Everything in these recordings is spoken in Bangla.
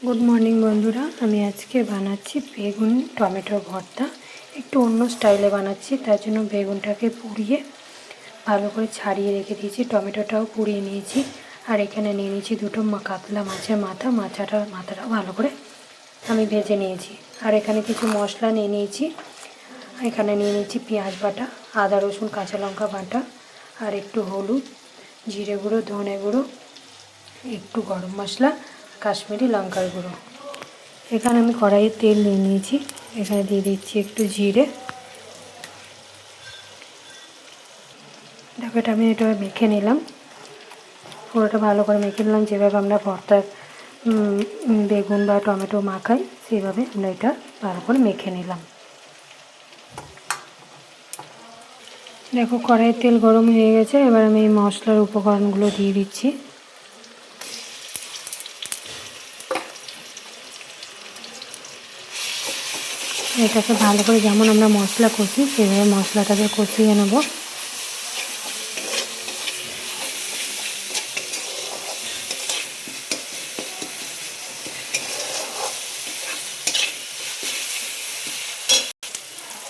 গুড মর্নিং বন্ধুরা, আমি আজকে বানাচ্ছি বেগুন টমেটোর ভর্তা। একটু অন্য স্টাইলে বানাচ্ছি, তার জন্য বেগুনটাকে পুড়িয়ে ভালো করে ছাড়িয়ে রেখে দিয়েছি, টমেটোটাও পুড়িয়ে নিয়েছি। আর এখানে নিয়ে নিয়েছি দুটো কাতলা মাছের মাথাটাও ভালো করে আমি ভেজে নিয়েছি। আর এখানে কিছু মশলা নিয়ে নিয়েছি। এখানে নিয়ে নিয়েছি পেঁয়াজ বাটা, আদা রসুন কাঁচা লঙ্কা বাটা, আর একটু হলুদ, জিরে গুঁড়ো, ধনে গুঁড়ো, একটু গরম মশলা, কাশ্মীরি লঙ্কার গুঁড়ো। এখানে আমি কড়াইয়ে তেল নিয়ে নিয়েছি। এখানে দিয়ে দিচ্ছি একটু জিরে। দেখো, আমি এটা মেখে নিলাম, পুরোটা ভালো করে মেখে নিলাম। যেভাবে আমরা ভর্তার বেগুন বা টমেটো মাখাই, সেভাবে আমরা এটা ভালো করে মেখে নিলাম। দেখো, কড়াইয়ের তেল গরম হয়ে গেছে। এবার আমি এই মশলার উপকরণগুলো দিয়ে দিচ্ছি। এটাকে ভালো করে, যেমন আমরা মশলা কষি সেভাবে মশলাটাকে কষিয়ে নেব।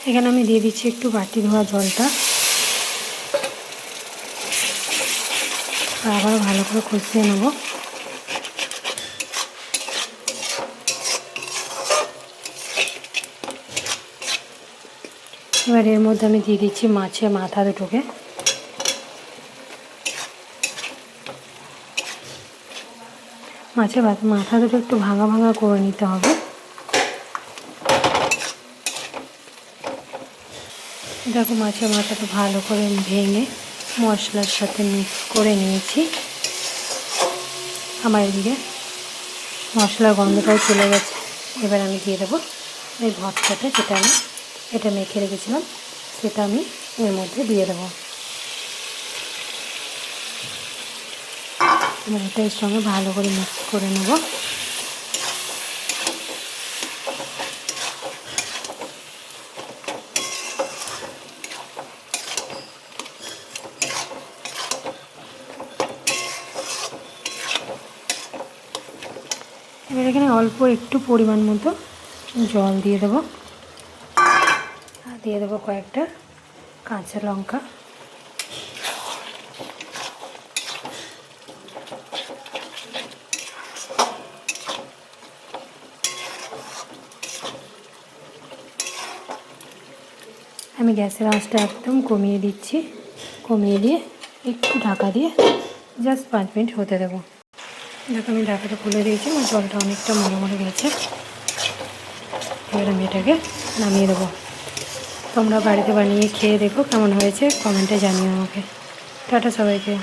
এখানে আমি দিয়ে দিচ্ছি একটু বাটি ধোয়া জলটা, আবার ভালো করে কষিয়ে নেব। এবার এর মধ্যে আমি দিয়ে দিচ্ছি মাছের মাথা দুটোকে। মাছের মাথা দুটো একটু ভাঙা ভাঙা করে নিতে হবে। দেখো, মাছের মাথাটা ভালো করে ভেঙে মশলার সাথে মিক্স করে নিয়েছি। আমার এদিকে মশলার গন্ধটাও চলে গেছে। এবার আমি দিয়ে দেবো এই ভর্তাটা, যেটা আমি এটা মেখে রেখেছিলাম, সেটা আমি এর মধ্যে দিয়ে দেবো। এবার এটা এর সঙ্গে ভালো করে মিক্স করে নেব। এবার এখানে অল্প একটু পরিমাণ মতো জল দিয়ে দেবো, আর দিয়ে দেবো কয়েকটা কাঁচা লঙ্কা। আমি গ্যাসের আঁচটা একদম কমিয়ে দিচ্ছি। কমিয়ে দিয়ে একটু ঢাকা দিয়ে জাস্ট 5 মিনিট হতে দেবো। দেখো, আমি ঢাকাটা খুলে দিয়েছি। আমার জলটা অনেকটা মনে মনে গেছে। এবার আমি এটাকে নামিয়ে দেবো। তোমরা বাড়িতে বানিয়ে খেয়ে দেখো কেমন হয়েছে, কমেন্টে জানিও আমাকে। টাটা সবাইকে।